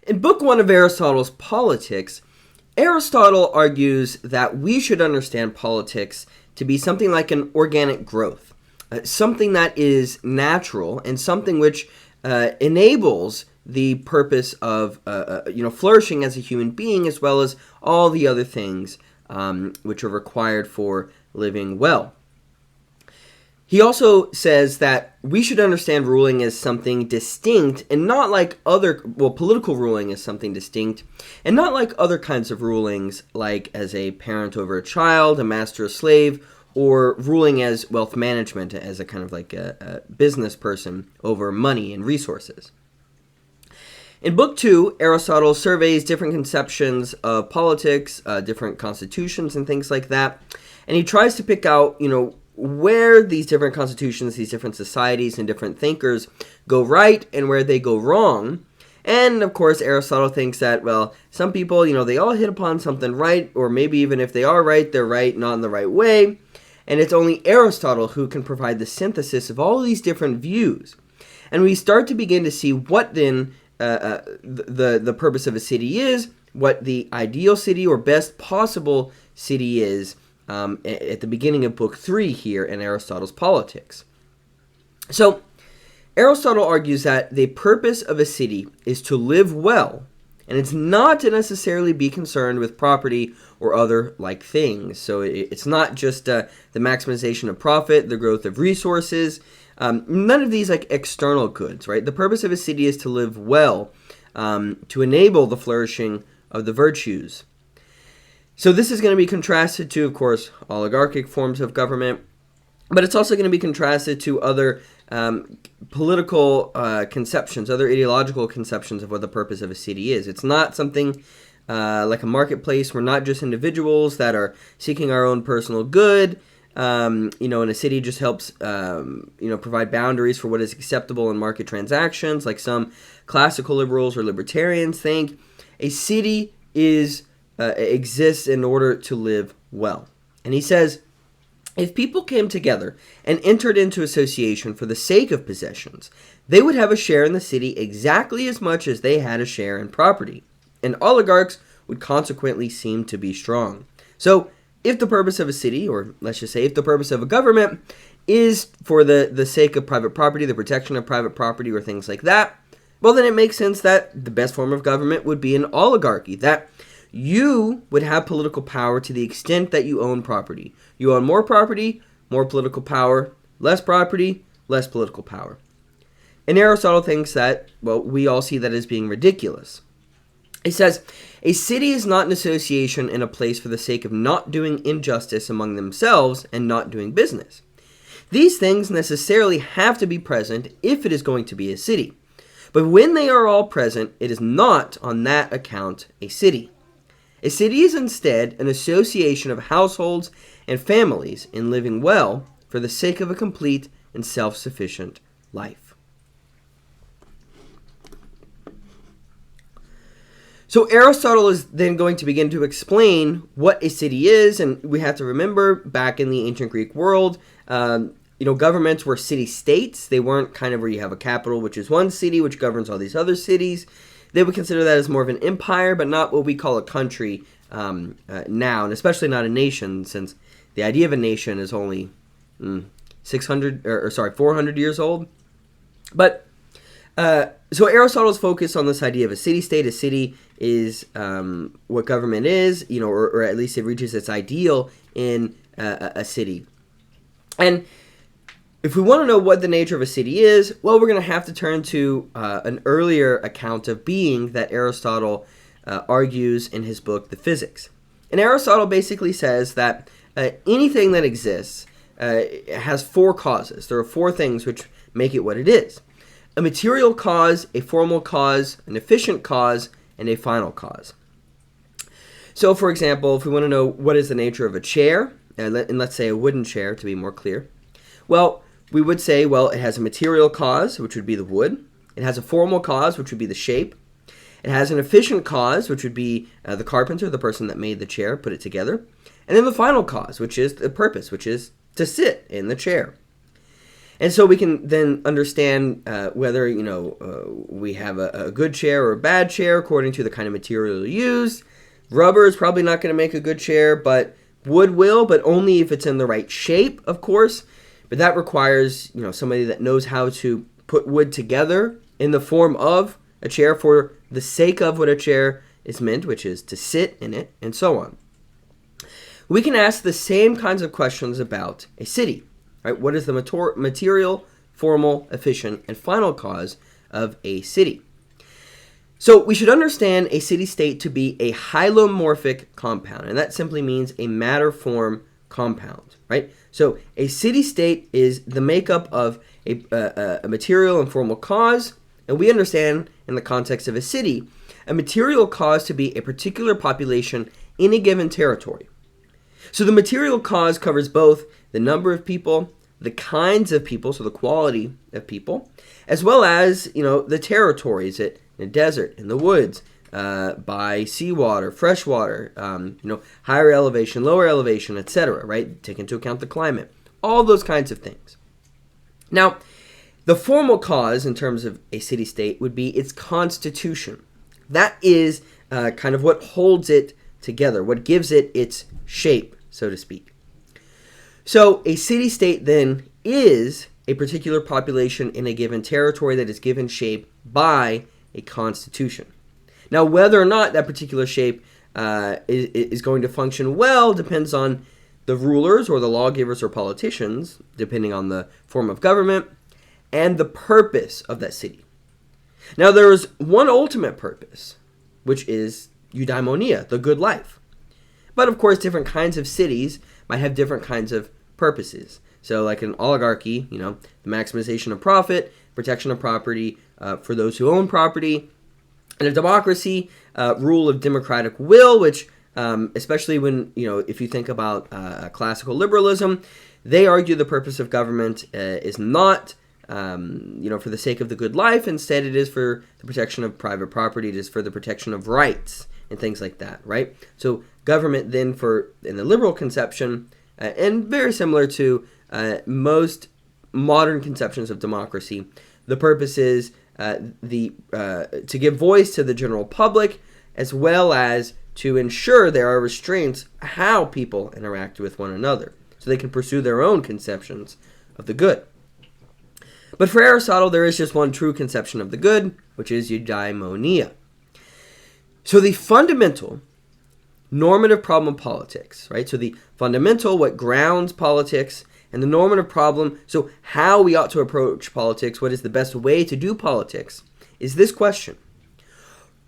In Book 1 of Aristotle's Politics, Aristotle argues that we should understand politics to be something like an organic growth, something that is natural and something which enables the purpose of flourishing as a human being, as well as all the other things which are required for living well. He also says that we should understand ruling as something distinct and not like political ruling is something distinct and not like other kinds of rulings, like as a parent over a child, a master, a slave, or ruling as wealth management, as a kind of like a business person over money and resources. In Book 2, Aristotle surveys different conceptions of politics, different constitutions and things like that, and he tries to pick out, where these different constitutions, these different societies and different thinkers go right and where they go wrong. And, of course, Aristotle thinks that, some people, they all hit upon something right, or maybe even if they are right, they're right not in the right way. And it's only Aristotle who can provide the synthesis of all these different views. And we start to begin to see what then the purpose of a city is, what the ideal city or best possible city is, at the beginning of Book 3 here in Aristotle's Politics. So, Aristotle argues that the purpose of a city is to live well, and it's not to necessarily be concerned with property or other like things. So it's not just the maximization of profit, the growth of resources, none of these like external goods, right? The purpose of a city is to live well, to enable the flourishing of the virtues. So this is going to be contrasted to, of course, oligarchic forms of government, but it's also going to be contrasted to other political conceptions, other ideological conceptions of what the purpose of a city is. It's not something like a marketplace. We're not just individuals that are seeking our own personal good. And a city just helps, provide boundaries for what is acceptable in market transactions, like some classical liberals or libertarians think. A city exists in order to live well. And he says, if people came together and entered into association for the sake of possessions, they would have a share in the city exactly as much as they had a share in property, and oligarchs would consequently seem to be strong. So, if the purpose of a city, or let's just say if the purpose of a government is for the sake of private property, the protection of private property or things like that, well then it makes sense that the best form of government would be an oligarchy, that you would have political power to the extent that you own property. You own more property, more political power, less property, less political power. And Aristotle thinks that, we all see that as being ridiculous. He says, a city is not an association in a place for the sake of not doing injustice among themselves and not doing business. These things necessarily have to be present if it is going to be a city. But when they are all present, it is not on that account a city. A city is instead an association of households and families in living well for the sake of a complete and self-sufficient life. So Aristotle is then going to begin to explain what a city is, and we have to remember back in the ancient Greek world, governments were city-states. They weren't kind of where you have a capital, which is one city, which governs all these other cities. They would consider that as more of an empire, but not what we call a country now, and especially not a nation, since the idea of a nation is only 400 years old. But so Aristotle's focus on this idea of a city-state. A city is what government is, or at least it reaches its ideal in a city. And if we want to know what the nature of a city is, we're going to have to turn to an earlier account of being that Aristotle argues in his book, The Physics. And Aristotle basically says that anything that exists has four causes. There are four things which make it what it is: a material cause, a formal cause, an efficient cause, and a final cause. So, for example, if we want to know what is the nature of a chair, and let's say a wooden chair to be more clear, we would say, it has a material cause, which would be the wood. It has a formal cause, which would be the shape. It has an efficient cause, which would be the carpenter, the person that made the chair, put it together. And then the final cause, which is the purpose, which is to sit in the chair. And so we can then understand whether, we have a good chair or a bad chair according to the kind of material used. Rubber is probably not going to make a good chair, but wood will, but only if it's in the right shape, of course. But that requires, somebody that knows how to put wood together in the form of a chair for the sake of what a chair is meant, which is to sit in it, and so on. We can ask the same kinds of questions about a city. Right? What is the material, formal, efficient, and final cause of a city? So we should understand a city-state to be a hylomorphic compound, and that simply means a matter-form compound, right? So a city-state is the makeup of a material and formal cause, and we understand in the context of a city, a material cause to be a particular population in a given territory. So the material cause covers both the number of people, the kinds of people, so the quality of people, as well as, the territories, in the desert, in the woods, by seawater, freshwater, higher elevation, lower elevation, etc., right? Take into account the climate, all those kinds of things. Now, the formal cause in terms of a city-state would be its constitution. That is kind of what holds it together, what gives it its shape, so to speak. So a city-state then is a particular population in a given territory that is given shape by a constitution. Now, whether or not that particular shape is going to function well depends on the rulers or the lawgivers or politicians, depending on the form of government, and the purpose of that city. Now, there is one ultimate purpose, which is eudaimonia, the good life. But, of course, different kinds of cities might have different kinds of purposes. So, like an oligarchy, the maximization of profit, protection of property for those who own property. And a democracy, rule of democratic will, which, especially when, if you think about classical liberalism, they argue the purpose of government is not for the sake of the good life. Instead, it is for the protection of private property. It is for the protection of rights and things like that, right? So government then, in the liberal conception, and very similar to most modern conceptions of democracy, the purpose is to give voice to the general public, as well as to ensure there are restraints how people interact with one another, so they can pursue their own conceptions of the good. But for Aristotle, there is just one true conception of the good, which is eudaimonia. So the fundamental normative problem of politics, right? So the fundamental, what grounds politics, and the normative problem, so how we ought to approach politics, what is the best way to do politics, is this question.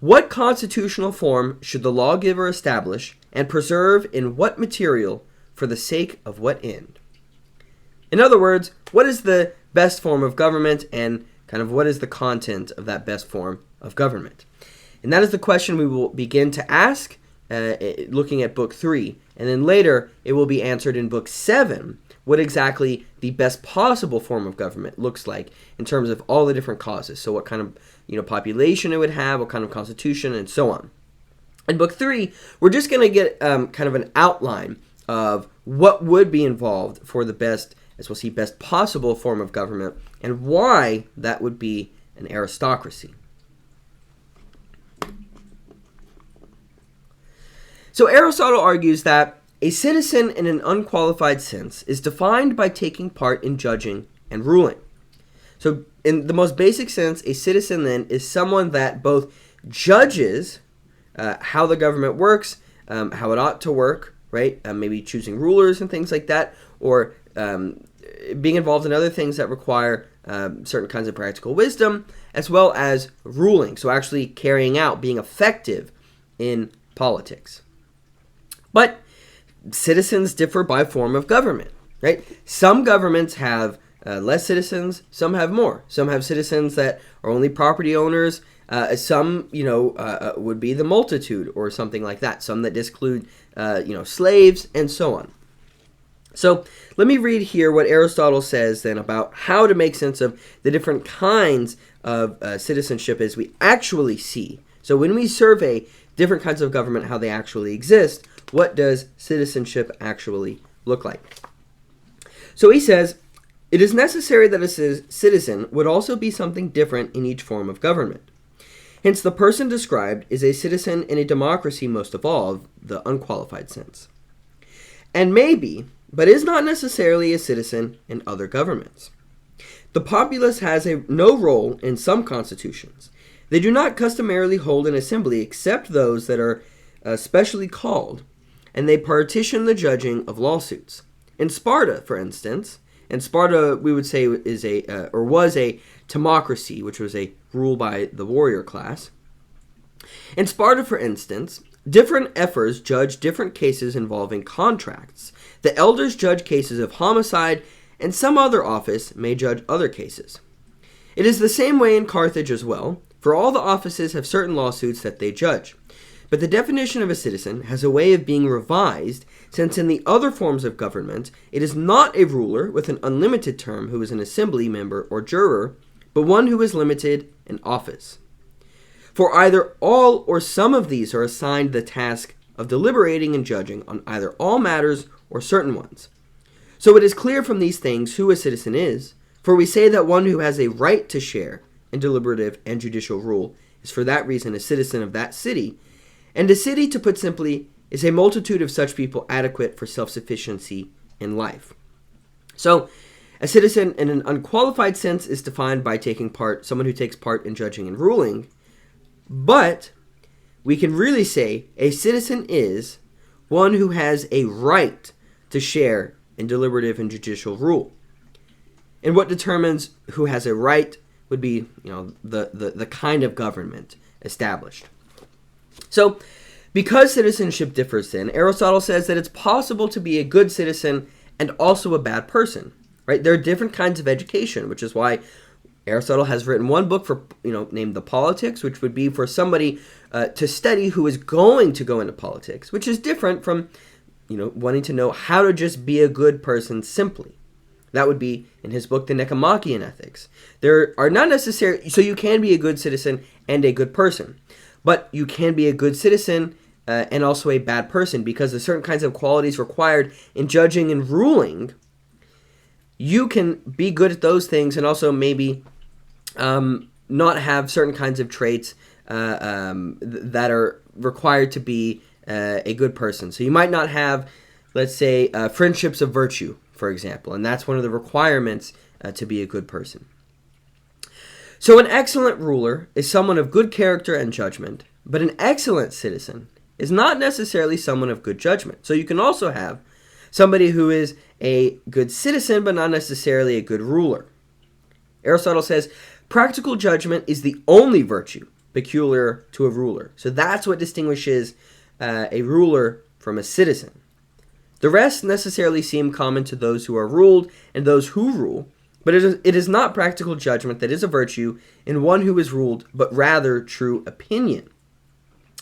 What constitutional form should the lawgiver establish and preserve in what material for the sake of what end? In other words, what is the best form of government and kind of what is the content of that best form of government? And that is the question we will begin to ask looking at Book 3. And then later, it will be answered in Book 7, what exactly the best possible form of government looks like in terms of all the different causes. So what kind of population it would have, what kind of constitution, and so on. In Book 3, we're just going to get kind of an outline of what would be involved for the best, as we'll see, best possible form of government, and why that would be an aristocracy. So Aristotle argues that a citizen in an unqualified sense is defined by taking part in judging and ruling. So in the most basic sense, a citizen then is someone that both judges how the government works, how it ought to work, right? Maybe choosing rulers and things like that, or being involved in other things that require certain kinds of practical wisdom, as well as ruling. So actually carrying out, being effective in politics. But citizens differ by form of government, right? Some governments have less citizens, some have more. Some have citizens that are only property owners. Some, would be the multitude or something like that. Some that exclude, slaves and so on. So let me read here what Aristotle says then about how to make sense of the different kinds of citizenship as we actually see. So when we survey different kinds of government, how they actually exist, what does citizenship actually look like? So he says, it is necessary that a citizen would also be something different in each form of government. Hence, the person described is a citizen in a democracy most of all, the unqualified sense. And may be, but is not necessarily a citizen in other governments. The populace has no role in some constitutions. They do not customarily hold an assembly except those that are specially called, and they partition the judging of lawsuits. In Sparta, for instance, and Sparta we would say is was a timocracy, which was a rule by the warrior class. In Sparta, for instance, different ephors judge different cases involving contracts. The elders judge cases of homicide, and some other office may judge other cases. It is the same way in Carthage as well, for all the offices have certain lawsuits that they judge. But the definition of a citizen has a way of being revised, since in the other forms of government, it is not a ruler with an unlimited term who is an assembly member or juror, but one who is limited in office. For either all or some of these are assigned the task of deliberating and judging on either all matters or certain ones. So it is clear from these things who a citizen is, for we say that one who has a right to share in deliberative and judicial rule is for that reason a citizen of that city, and a city, to put simply, is a multitude of such people adequate for self-sufficiency in life. So, a citizen in an unqualified sense is defined by someone who takes part in judging and ruling, but we can really say a citizen is one who has a right to share in deliberative and judicial rule. And what determines who has a right would be, the kind of government established. So, because citizenship differs then, Aristotle says that it's possible to be a good citizen and also a bad person, right? There are different kinds of education, which is why Aristotle has written one book for, named The Politics, which would be for somebody to study who is going to go into politics, which is different from, wanting to know how to just be a good person simply. That would be in his book, The Nicomachean Ethics. There are not necessary, so you can be a good citizen and a good person, but you can be a good citizen and also a bad person, because there's certain kinds of qualities required in judging and ruling. You can be good at those things and also maybe not have certain kinds of traits that are required to be a good person. So you might not have, let's say, friendships of virtue, for example, and that's one of the requirements to be a good person. So an excellent ruler is someone of good character and judgment, but an excellent citizen is not necessarily someone of good judgment. So you can also have somebody who is a good citizen, but not necessarily a good ruler. Aristotle says, practical judgment is the only virtue peculiar to a ruler. So that's what distinguishes a ruler from a citizen. The rest necessarily seem common to those who are ruled and those who rule, but it is not practical judgment that is a virtue in one who is ruled, but rather true opinion.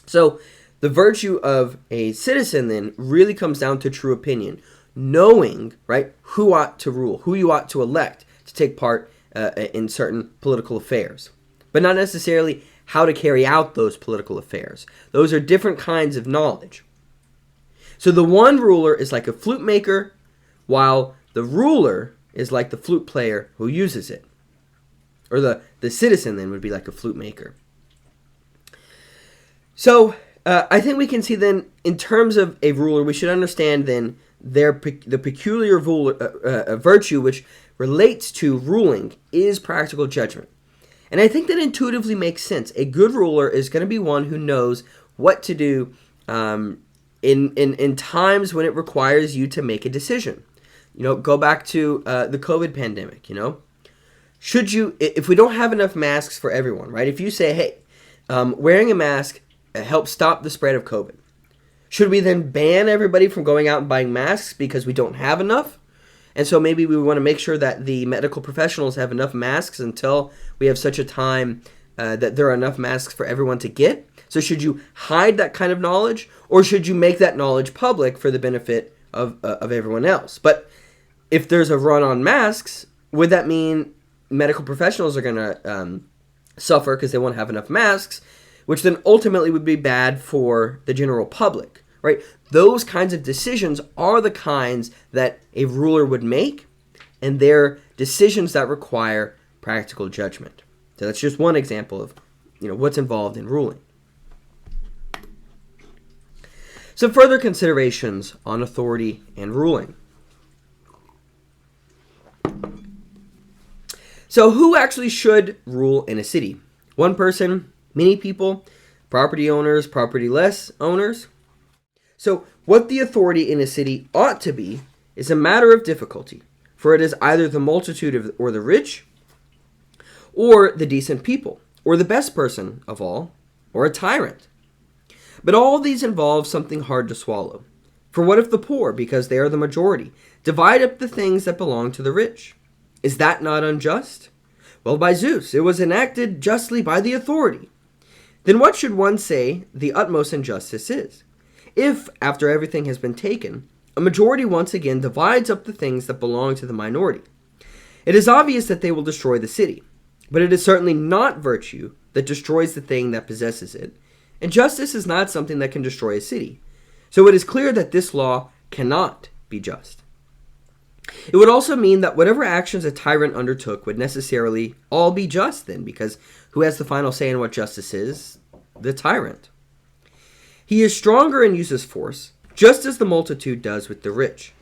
So the virtue of a citizen then really comes down to true opinion, knowing, right, who ought to rule, who you ought to elect to take part in certain political affairs, but not necessarily how to carry out those political affairs. Those are different kinds of knowledge. So the one ruler is like a flute maker, while the ruler is like the flute player who uses it. Or the citizen then would be like a flute maker. So I think we can see then, in terms of a ruler, we should understand then the peculiar virtue which relates to ruling is practical judgment. And I think that intuitively makes sense. A good ruler is going to be one who knows what to do in times when it requires you to make a decision. Go back to the COVID pandemic, Should you, if we don't have enough masks for everyone, right? If you say, hey, wearing a mask helps stop the spread of COVID, should we then ban everybody from going out and buying masks because we don't have enough? And so maybe we want to make sure that the medical professionals have enough masks until we have such a time that there are enough masks for everyone to get. So should you hide that kind of knowledge, or should you make that knowledge public for the benefit of everyone else? But if there's a run on masks, would that mean medical professionals are going to suffer because they won't have enough masks, which then ultimately would be bad for the general public, right? Those kinds of decisions are the kinds that a ruler would make, and they're decisions that require practical judgment. So that's just one example of what's involved in ruling. Some further considerations on authority and ruling. So who actually should rule in a city? One person, many people, property owners, property-less owners? So what the authority in a city ought to be is a matter of difficulty, for it is either the multitude or the rich, or the decent people, or the best person of all, or a tyrant. But all these involve something hard to swallow. For what if the poor, because they are the majority, divide up the things that belong to the rich? Is that not unjust? Well, by Zeus, it was enacted justly by the authority. Then what should one say the utmost injustice is? If, after everything has been taken, a majority once again divides up the things that belong to the minority. It is obvious that they will destroy the city, but it is certainly not virtue that destroys the thing that possesses it, and justice is not something that can destroy a city. So it is clear that this law cannot be just. It would also mean that whatever actions a tyrant undertook would necessarily all be just then, because who has the final say in what justice is? The tyrant. He is stronger and uses force, just as the multitude does with the rich.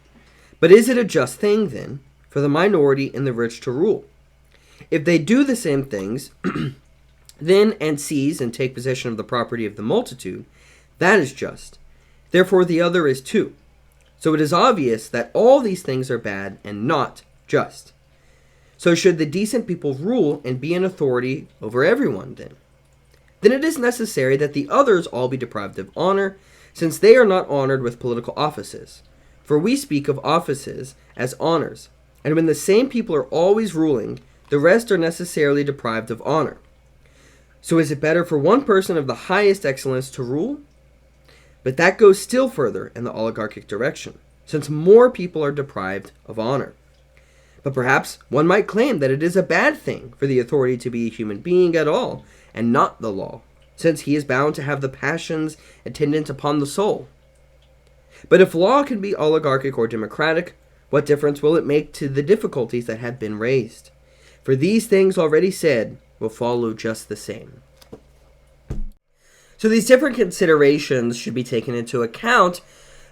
But is it a just thing, then, for the minority and the rich to rule? If they do the same things, then and seize and take possession of the property of the multitude, that is just. Therefore the other is too. So it is obvious that all these things are bad and not just. So should the decent people rule and be in authority over everyone then? Then it is necessary that the others all be deprived of honor, since they are not honored with political offices. For we speak of offices as honors, and when the same people are always ruling, the rest are necessarily deprived of honor. So is it better for one person of the highest excellence to rule? But that goes still further in the oligarchic direction, since more people are deprived of honor. But perhaps one might claim that it is a bad thing for the authority to be a human being at all, and not the law, since he is bound to have the passions attendant upon the soul. But if law can be oligarchic or democratic, what difference will it make to the difficulties that have been raised? For these things already said will follow just the same. So these different considerations should be taken into account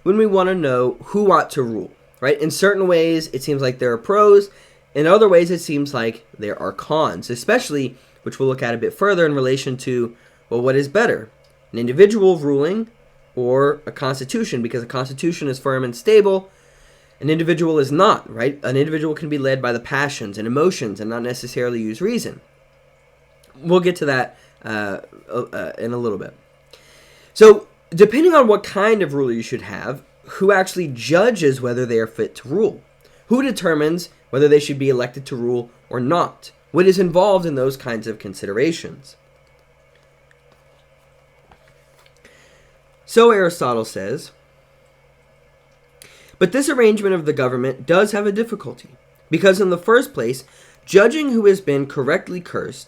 when we want to know who ought to rule, right? In certain ways, it seems like there are pros. In other ways, it seems like there are cons, especially, which we'll look at a bit further in relation to, well, what is better? An individual ruling or a constitution? Because a constitution is firm and stable. An individual is not, right? An individual can be led by the passions and emotions and not necessarily use reason. We'll get to that in a little bit. So, depending on what kind of ruler you should have, who actually judges whether they are fit to rule? Who determines whether they should be elected to rule or not? What is involved in those kinds of considerations? So Aristotle says, but this arrangement of the government does have a difficulty, because in the first place, judging who has been correctly cured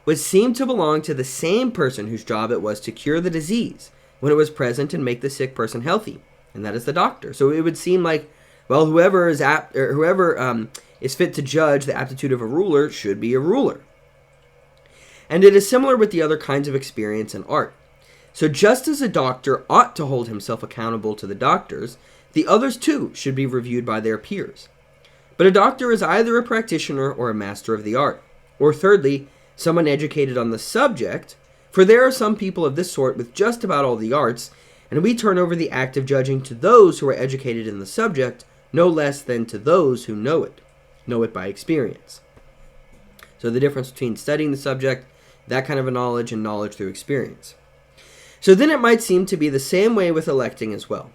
would seem to belong to the same person whose job it was to cure the disease when it was present and make the sick person healthy, and that is the doctor. So it would seem like, well, whoever is fit to judge the aptitude of a ruler should be a ruler. And it is similar with the other kinds of experience and art. So just as a doctor ought to hold himself accountable to the doctors, the others too should be reviewed by their peers. But a doctor is either a practitioner or a master of the art, or thirdly, someone educated on the subject, for there are some people of this sort with just about all the arts, and we turn over the act of judging to those who are educated in the subject, no less than to those who know it by experience. So the difference between studying the subject, that kind of a knowledge, and knowledge through experience. So then it might seem to be the same way with electing as well.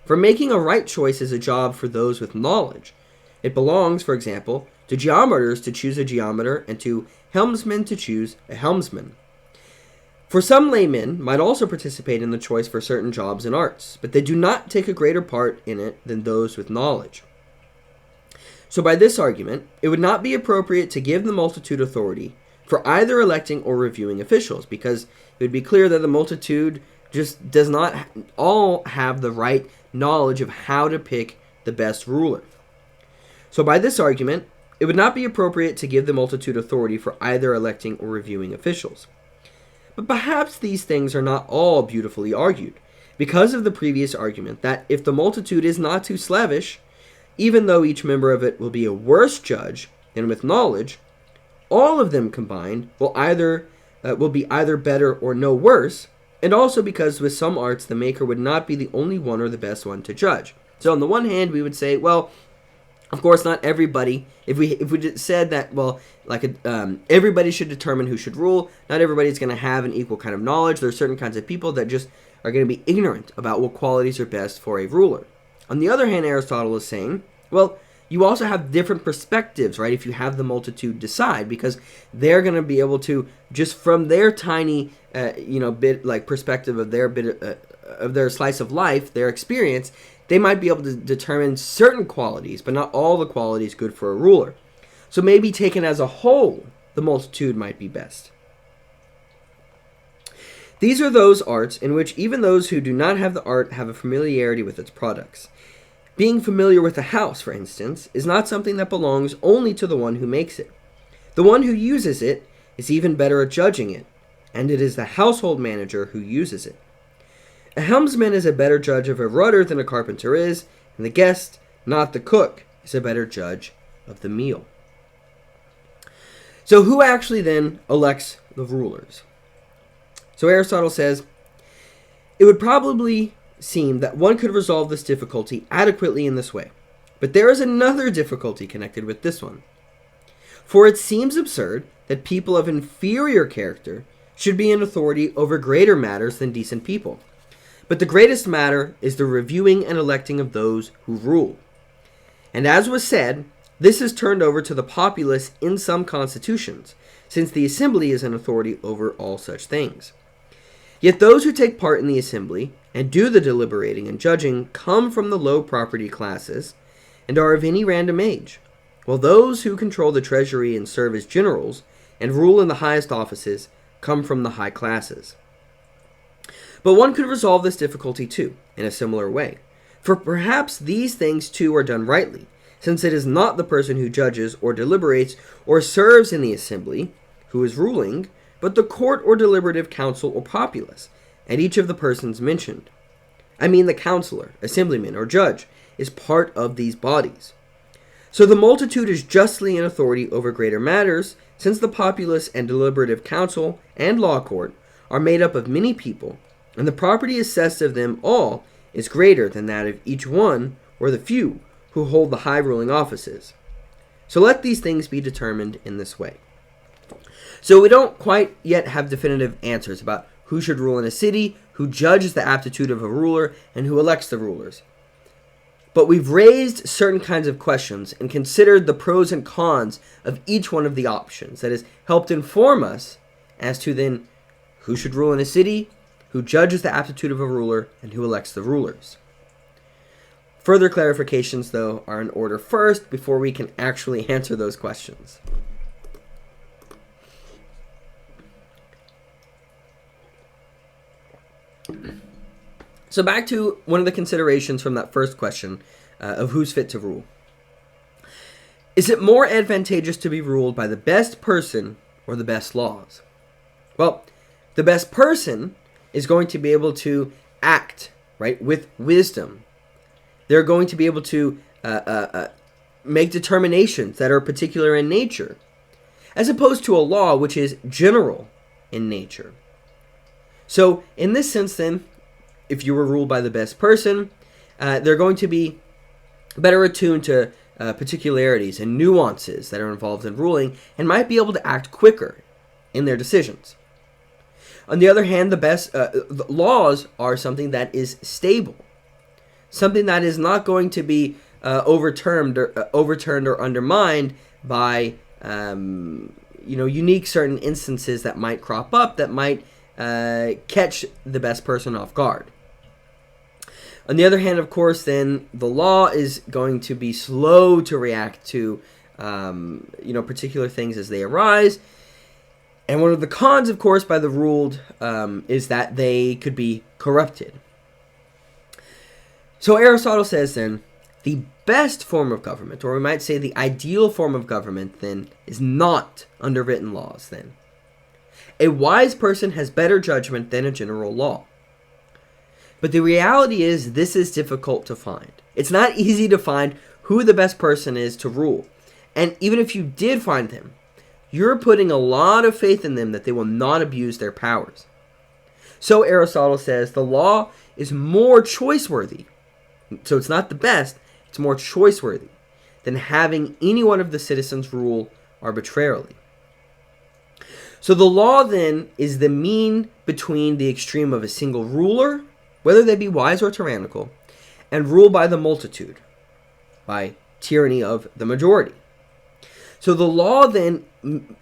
For making a right choice is a job for those with knowledge. It belongs, for example, to geometers to choose a geometer and to helmsmen to choose a helmsman. For some laymen might also participate in the choice for certain jobs and arts, but they do not take a greater part in it than those with knowledge. So by this argument, it would not be appropriate to give the multitude authority for either electing or reviewing officials, because it would be clear that the multitude just does not all have the right knowledge of how to pick the best ruler. So by this argument, it would not be appropriate to give the multitude authority for either electing or reviewing officials. But perhaps these things are not all beautifully argued, because of the previous argument that if the multitude is not too slavish, even though each member of it will be a worse judge than with knowledge, all of them combined will be either better or no worse, and also because with some arts the maker would not be the only one or the best one to judge. So on the one hand, we would say, well, of course, not everybody. If we said that, well, everybody should determine who should rule. Not everybody's going to have an equal kind of knowledge. There are certain kinds of people that just are going to be ignorant about what qualities are best for a ruler. On the other hand, Aristotle is saying, well, you also have different perspectives, right? If you have the multitude decide, because they're going to be able to, just from their tiny, perspective of their slice of life, their experience, they might be able to determine certain qualities, but not all the qualities good for a ruler. So maybe taken as a whole, the multitude might be best. These are those arts in which even those who do not have the art have a familiarity with its products. Being familiar with a house, for instance, is not something that belongs only to the one who makes it. The one who uses it is even better at judging it, and it is the household manager who uses it. A helmsman is a better judge of a rudder than a carpenter is, and the guest, not the cook, is a better judge of the meal. So who actually then elects the rulers? So Aristotle says, it would probably seem that one could resolve this difficulty adequately in this way. But there is another difficulty connected with this one. For it seems absurd that people of inferior character should be in authority over greater matters than decent people. But the greatest matter is the reviewing and electing of those who rule. And as was said, this is turned over to the populace in some constitutions, since the assembly is an authority over all such things. Yet those who take part in the assembly and do the deliberating and judging come from the low property classes and are of any random age, while those who control the treasury and serve as generals and rule in the highest offices come from the high classes. But one could resolve this difficulty too, in a similar way. For perhaps these things too are done rightly, since it is not the person who judges or deliberates or serves in the assembly who is ruling, but the court or deliberative council or populace, and each of the persons mentioned. I mean the counselor, assemblyman, or judge is part of these bodies. So the multitude is justly in authority over greater matters, since the populace and deliberative council and law court are made up of many people, and the property assessed of them all is greater than that of each one or the few who hold the high ruling offices. So let these things be determined in this way. So we don't quite yet have definitive answers about who should rule in a city, who judges the aptitude of a ruler, and who elects the rulers. But we've raised certain kinds of questions and considered the pros and cons of each one of the options. That has helped inform us as to then who should rule in a city, who judges the aptitude of a ruler, and who elects the rulers. Further clarifications, though, are in order first before we can actually answer those questions. So back to one of the considerations from that first question of who's fit to rule. Is it more advantageous to be ruled by the best person or the best laws? Well, the best person is going to be able to act, right, with wisdom. They're going to be able to make determinations that are particular in nature, as opposed to a law which is general in nature. So in this sense then, if you were ruled by the best person, they're going to be better attuned to particularities and nuances that are involved in ruling and might be able to act quicker in their decisions. On the other hand, the laws are something that is stable, something that is not going to be overturned or undermined by unique certain instances that might crop up that might catch the best person off guard. On the other hand, of course, then the law is going to be slow to react to particular things as they arise. And one of the cons, of course, by the ruled is that they could be corrupted. So Aristotle says then, the best form of government, or we might say the ideal form of government, then, is not under written laws, then. A wise person has better judgment than a general law. But the reality is, this is difficult to find. It's not easy to find who the best person is to rule. And even if you did find them, you're putting a lot of faith in them that they will not abuse their powers. So Aristotle says the law is more choice-worthy. So it's not the best, it's more choice-worthy than having any one of the citizens rule arbitrarily. So the law then is the mean between the extreme of a single ruler, whether they be wise or tyrannical, and rule by the multitude, by tyranny of the majority. So the law then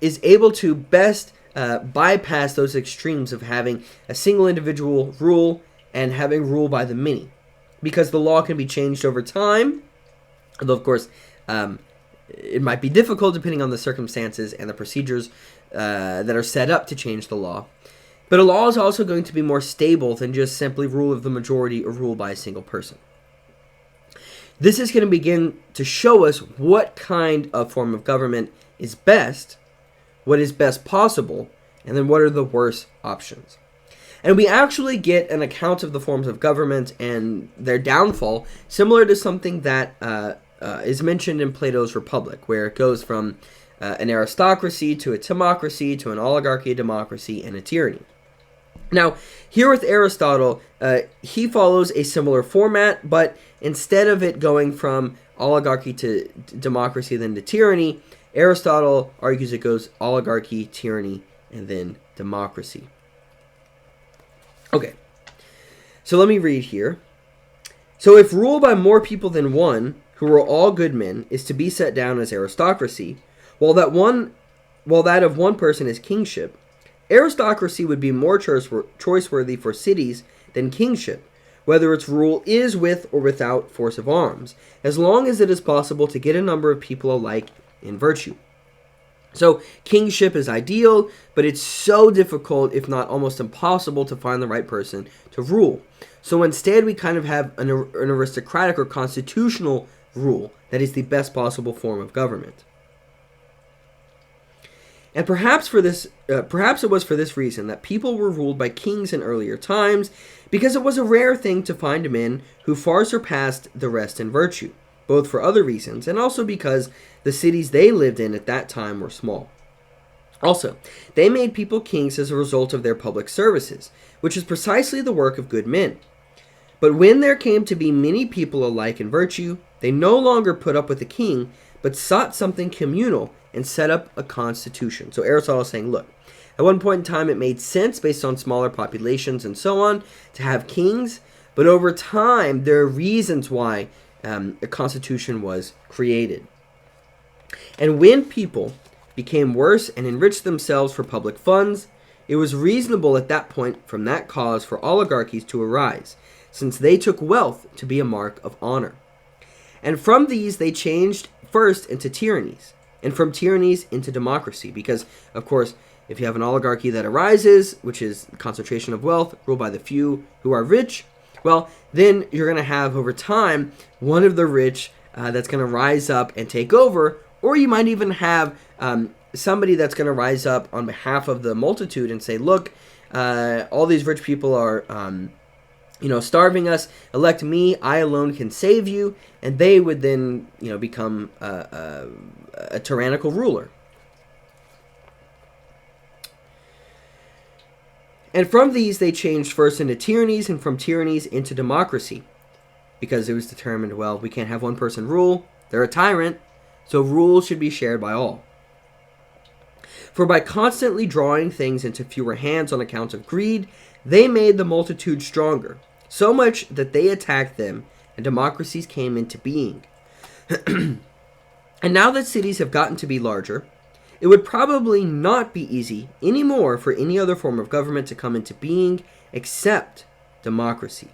is able to best bypass those extremes of having a single individual rule and having rule by the many, because the law can be changed over time, although of course it might be difficult depending on the circumstances and the procedures that are set up to change the law. But a law is also going to be more stable than just simply rule of the majority or rule by a single person. This is going to begin to show us what kind of form of government is best, what is best possible, and then what are the worst options. And we actually get an account of the forms of government and their downfall, similar to something that is mentioned in Plato's Republic, where it goes from an aristocracy to a timocracy to an oligarchy, a democracy, and a tyranny. Now, here with Aristotle, he follows a similar format, but instead of it going from oligarchy to democracy, then to tyranny, Aristotle argues it goes oligarchy, tyranny, and then democracy. Okay, so let me read here. So if rule by more people than one, who are all good men, is to be set down as aristocracy, while that of one person is kingship, aristocracy would be more choice-worthy for cities than kingship, whether its rule is with or without force of arms, as long as it is possible to get a number of people alike in virtue. So kingship is ideal, but it's so difficult, if not almost impossible, to find the right person to rule. So instead we kind of have an aristocratic or constitutional rule that is the best possible form of government. And perhaps it was for this reason that people were ruled by kings in earlier times, because it was a rare thing to find men who far surpassed the rest in virtue, both for other reasons and also because the cities they lived in at that time were small. Also, they made people kings as a result of their public services, which is precisely the work of good men. But when there came to be many people alike in virtue, they no longer put up with the king, but sought something communal and set up a constitution. So Aristotle is saying, look, at one point in time it made sense based on smaller populations and so on to have kings, but over time there are reasons why a constitution was created. And when people became worse and enriched themselves for public funds, it was reasonable at that point from that cause for oligarchies to arise, since they took wealth to be a mark of honor. And from these they changed first into tyrannies, and from tyrannies into democracy, because, of course, if you have an oligarchy that arises, which is concentration of wealth, ruled by the few who are rich, well, then you're going to have, over time, one of the rich that's going to rise up and take over, or you might even have somebody that's going to rise up on behalf of the multitude and say, look, all these rich people are starving us, elect me, I alone can save you, and they would then, become a tyrannical ruler. And from these they changed first into tyrannies, and from tyrannies into democracy, because it was determined, well, we can't have one person rule, they're a tyrant, so rule should be shared by all. For by constantly drawing things into fewer hands on account of greed, they made the multitude stronger, so much that they attacked them, and democracies came into being. And now that cities have gotten to be larger, it would probably not be easy anymore for any other form of government to come into being except democracy.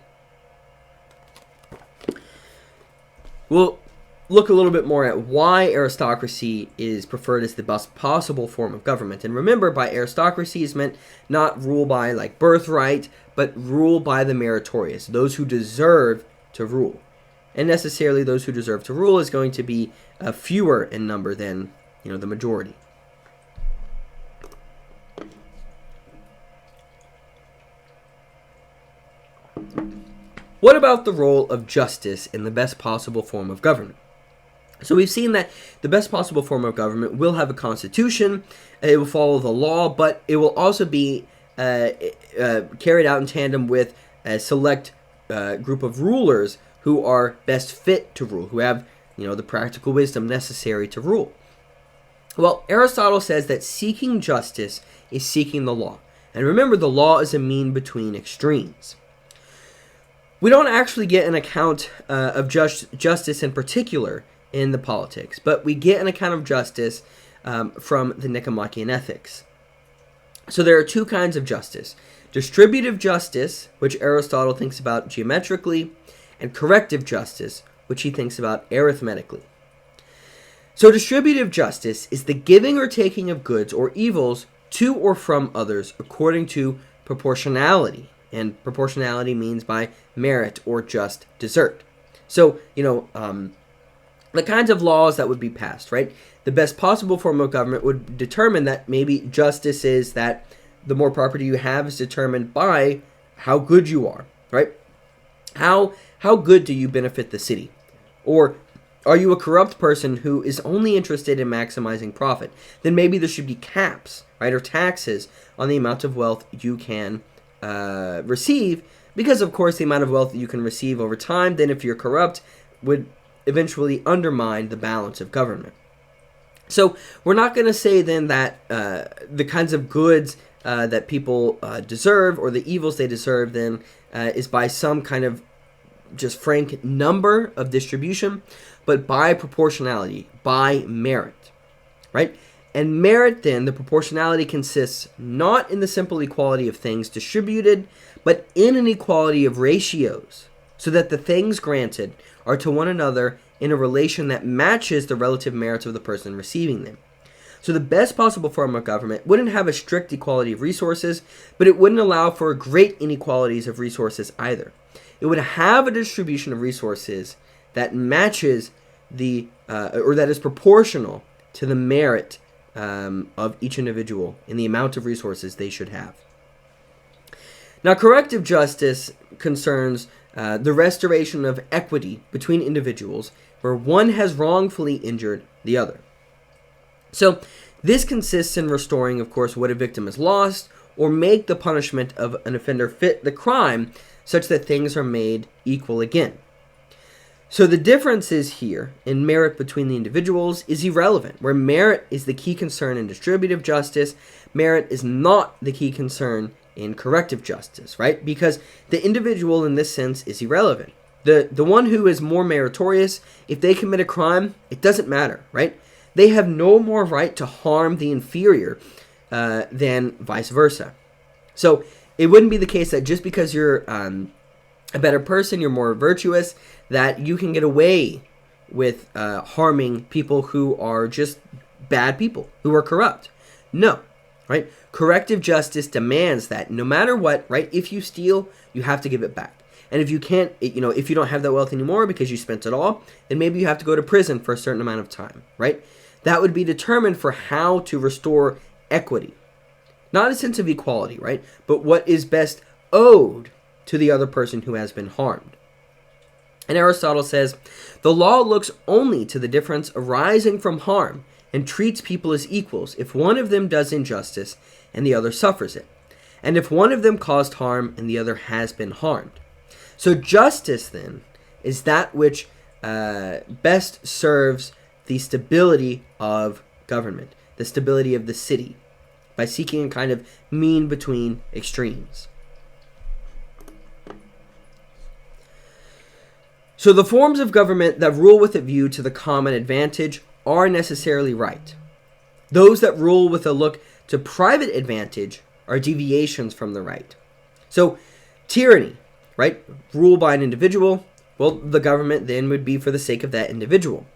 We'll look a little bit more at why aristocracy is preferred as the best possible form of government. And remember, by aristocracy is meant not rule by birthright, but rule by the meritorious, those who deserve to rule. and necessarily those who deserve to rule is going to be fewer in number than the majority. What about the role of justice in the best possible form of government? So we've seen that the best possible form of government will have a constitution, it will follow the law, but it will also be carried out in tandem with a select group of rulers who are best fit to rule, who have the practical wisdom necessary to rule. Well, Aristotle says that seeking justice is seeking the law. And remember, the law is a mean between extremes. We don't actually get an account of justice in particular in the Politics, but we get an account of justice from the Nicomachean Ethics. So there are two kinds of justice: distributive justice, which Aristotle thinks about geometrically, and corrective justice, which he thinks about arithmetically. So distributive justice is the giving or taking of goods or evils to or from others according to proportionality. And proportionality means by merit or just desert. So, the kinds of laws that would be passed, right? The best possible form of government would determine that maybe justice is that the more property you have is determined by how good you are, right? How good do you benefit the city? Or are you a corrupt person who is only interested in maximizing profit? Then maybe there should be caps, right, or taxes on the amount of wealth you can receive, because of course the amount of wealth that you can receive over time, then if you're corrupt, would eventually undermine the balance of government. So we're not going to say then that the kinds of goods that people deserve or the evils they deserve then is by some kind of just frank number of distribution, but by proportionality, by merit, right? And merit, then, the proportionality consists not in the simple equality of things distributed, but in an equality of ratios, so that the things granted are to one another in a relation that matches the relative merits of the person receiving them. So the best possible form of government wouldn't have a strict equality of resources, but it wouldn't allow for great inequalities of resources either. It would have a distribution of resources that matches or that is proportional to the merit of each individual in the amount of resources they should have. Now, corrective justice concerns the restoration of equity between individuals where one has wrongfully injured the other. So this consists in restoring, of course, what a victim has lost, or make the punishment of an offender fit the crime such that things are made equal again. So the differences here in merit between the individuals is irrelevant. Where merit is the key concern in distributive justice, merit is not the key concern in corrective justice, right? Because the individual in this sense is irrelevant. The one who is more meritorious, if they commit a crime, it doesn't matter, right? They have no more right to harm the inferior than vice versa. So it wouldn't be the case that just because you're a better person, you're more virtuous, that you can get away with harming people who are just bad people, who are corrupt. No, right? Corrective justice demands that no matter what, right, if you steal, you have to give it back. And if you can't, if you don't have that wealth anymore because you spent it all, then maybe you have to go to prison for a certain amount of time, right? That would be determined for how to restore equity. Not a sense of equality, right? But what is best owed to the other person who has been harmed. And Aristotle says, the law looks only to the difference arising from harm and treats people as equals if one of them does injustice and the other suffers it, and if one of them caused harm and the other has been harmed. So justice, then, is that which best serves the stability of government, the stability of the city, by seeking a kind of mean between extremes. So the forms of government that rule with a view to the common advantage are necessarily right. Those that rule with a look to private advantage are deviations from the right. So tyranny, right? Rule by an individual, well, the government then would be for the sake of that individual.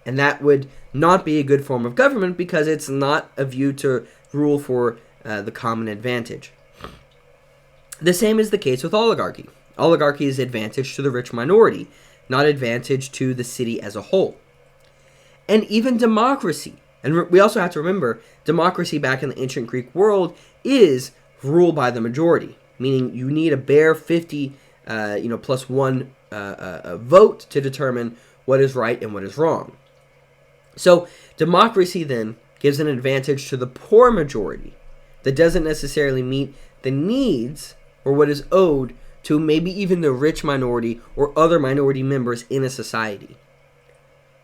And that would not be a good form of government because it's not a view to rule for the common advantage. The same is the case with oligarchy. Oligarchy is advantage to the rich minority, not advantage to the city as a whole. And even democracy, and we also have to remember, democracy back in the ancient Greek world is rule by the majority, meaning you need a bare 50 plus one vote to determine what is right and what is wrong. So democracy then gives an advantage to the poor majority that doesn't necessarily meet the needs or what is owed to maybe even the rich minority or other minority members in a society.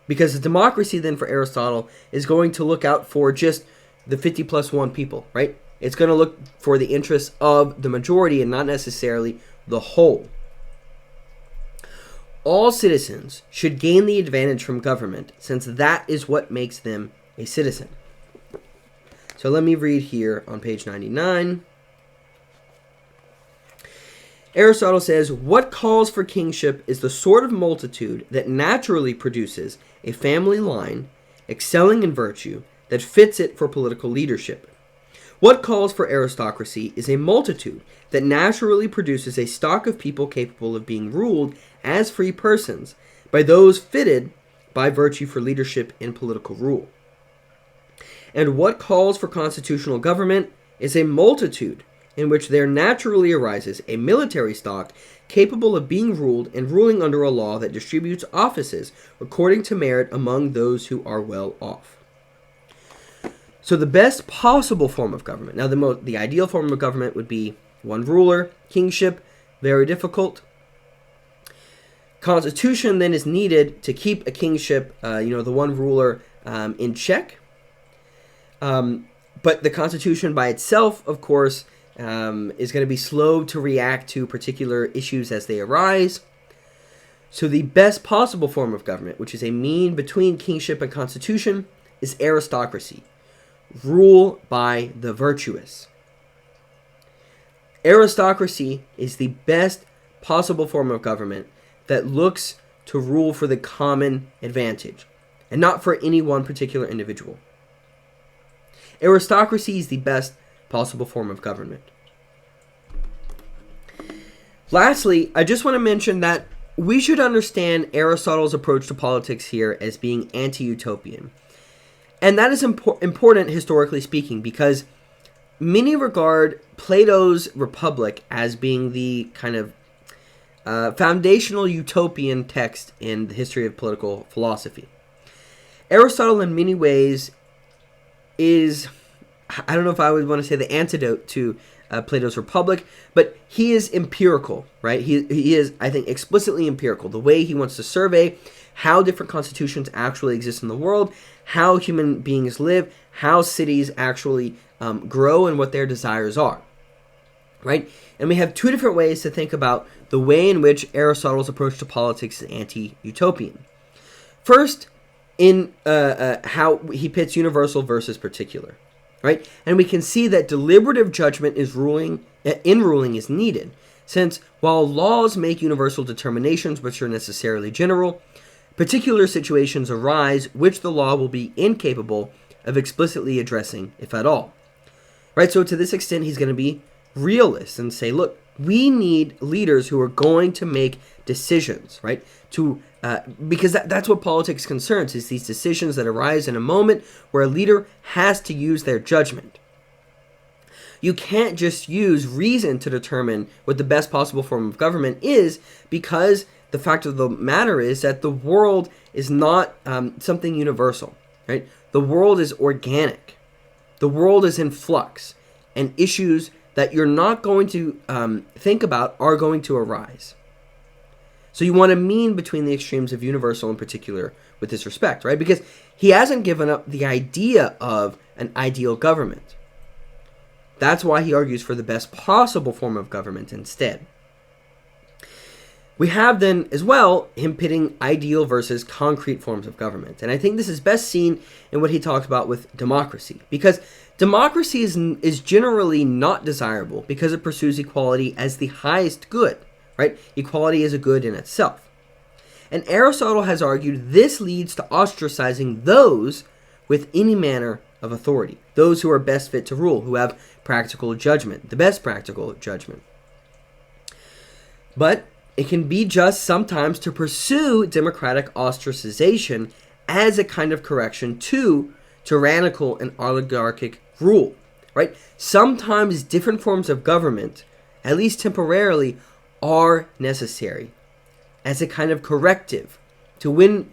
Because the democracy then for Aristotle is going to look out for just the 50 plus 1 people, right? It's going to look for the interests of the majority and not necessarily the whole. All citizens should gain the advantage from government, since that is what makes them a citizen. So let me read here on page 99. Aristotle says, what calls for kingship is the sort of multitude that naturally produces a family line, excelling in virtue, that fits it for political leadership. What calls for aristocracy is a multitude that naturally produces a stock of people capable of being ruled as free persons by those fitted by virtue for leadership in political rule. And what calls for constitutional government is a multitude in which there naturally arises a military stock capable of being ruled and ruling under a law that distributes offices according to merit among those who are well off. So the best possible form of government, now the ideal form of government would be one ruler, kingship, very difficult. Constitution then is needed to keep a kingship, the one ruler in check. But the Constitution by itself, of course, is going to be slow to react to particular issues as they arise. So the best possible form of government, which is a mean between kingship and constitution, is aristocracy. Rule by the virtuous. Aristocracy is the best possible form of government that looks to rule for the common advantage and not for any one particular individual. Aristocracy is the best possible form of government. Lastly, I just want to mention that we should understand Aristotle's approach to politics here as being anti-utopian. And that is important historically speaking, because many regard Plato's Republic as being the kind of foundational utopian text in the history of political philosophy. Aristotle in many ways is, I don't know if I would want to say the antidote to Plato's Republic, but he is empirical, right? He is, I think, explicitly empirical. The way he wants to survey how different constitutions actually exist in the world, how human beings live, how cities actually grow, and what their desires are, right? And we have two different ways to think about the way in which Aristotle's approach to politics is anti-utopian. First, in how he pits universal versus particular, right? And we can see that deliberative judgment is ruling is needed, since while laws make universal determinations which are necessarily general, particular situations arise which the law will be incapable of explicitly addressing, if at all. Right? So to this extent, he's going to be realist and say, look, we need leaders who are going to make decisions, right? Because that's what politics concerns, is these decisions that arise in a moment where a leader has to use their judgment. You can't just use reason to determine what the best possible form of government is, because the fact of the matter is that the world is not something universal, right? The world is organic. The world is in flux, and issues that you're not going to think about are going to arise. So you want to mean between the extremes of universal and particular with this respect, right? Because he hasn't given up the idea of an ideal government. That's why he argues for the best possible form of government instead. We have then, as well, him pitting ideal versus concrete forms of government. And I think this is best seen in what he talks about with democracy. Because democracy is generally not desirable because it pursues equality as the highest good, right? Equality is a good in itself. And Aristotle has argued this leads to ostracizing those with any manner of authority, those who are best fit to rule, who have practical judgment, the best practical judgment. But it can be just sometimes to pursue democratic ostracization as a kind of correction to tyrannical and oligarchic rule, right? Sometimes different forms of government, at least temporarily, are necessary as a kind of corrective to when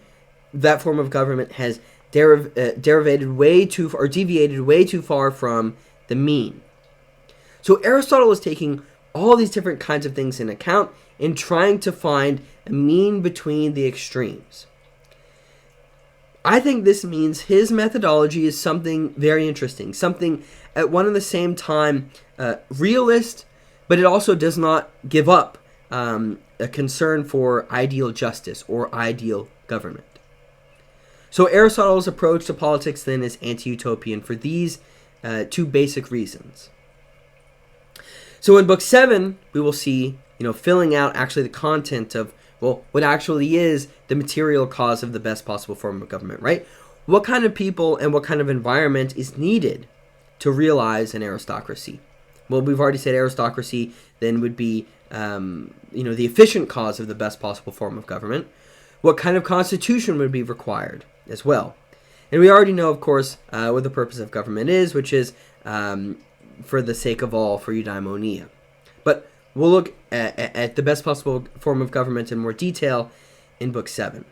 that form of government has deviated way too far from the mean. So Aristotle is taking all these different kinds of things in account in trying to find a mean between the extremes. I think this means his methodology is something very interesting, something at one and the same time realist, but it also does not give up a concern for ideal justice or ideal government. So Aristotle's approach to politics then is anti-utopian for these two basic reasons. So in book 7, we will see, filling out actually the content of, what actually is the material cause of the best possible form of government, right? What kind of people and what kind of environment is needed to realize an aristocracy? Well, we've already said aristocracy then would be, the efficient cause of the best possible form of government. What kind of constitution would be required as well? And we already know, of course, what the purpose of government is, which is for the sake of all, for eudaimonia. We'll look at the best possible form of government in more detail in Book 7.